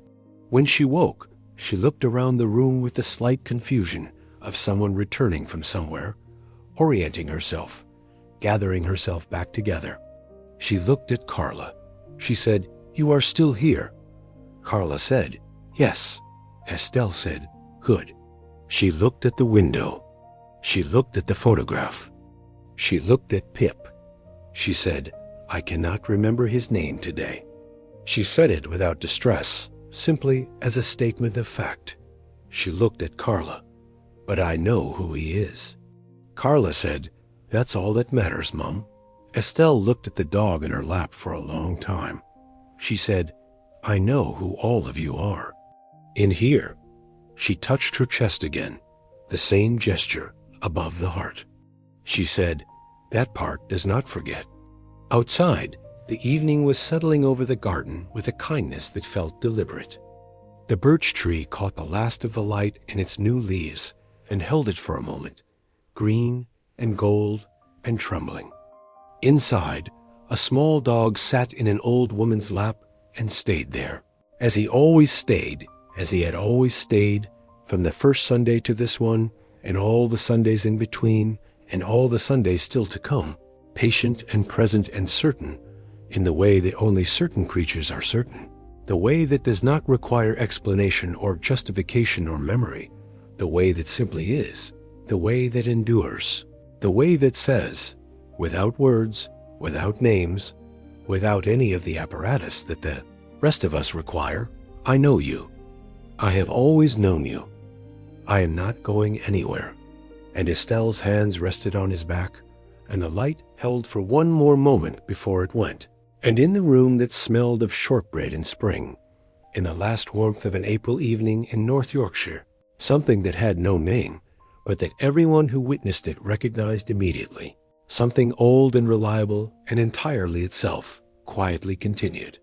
When she woke, she looked around the room with the slight confusion of someone returning from somewhere, orienting herself, gathering herself back together. She looked at Carla. She said, "You are still here." Carla said, "Yes." Estelle said, "Good." She looked at the window. She looked at the photograph. She looked at Pip. She said, "I cannot remember his name today." She said it without distress, simply as a statement of fact. She looked at Carla. "But I know who he is." Carla said, "That's all that matters, Mum." Estelle looked at the dog in her lap for a long time. She said, "I know who all of you are." In here, she touched her chest again, the same gesture above the heart. She said, "That part does not forget." Outside, the evening was settling over the garden with a kindness that felt deliberate. The birch tree caught the last of the light in its new leaves and held it for a moment, green and gold and trembling. Inside, a small dog sat in an old woman's lap and stayed there, as he always stayed, as he had always stayed, from the first Sunday to this one, and all the Sundays in between, and all the Sundays still to come, patient and present and certain, in the way that only certain creatures are certain, the way that does not require explanation or justification or memory, the way that simply is, the way that endures, the way that says, without words, without names, without any of the apparatus that the rest of us require, I know you. I have always known you. I am not going anywhere. And Estelle's hands rested on his back, and the light held for one more moment before it went. And in the room that smelled of shortbread in spring, in the last warmth of an April evening in North Yorkshire, something that had no name, but that everyone who witnessed it recognized immediately, something old and reliable and entirely itself, quietly continued.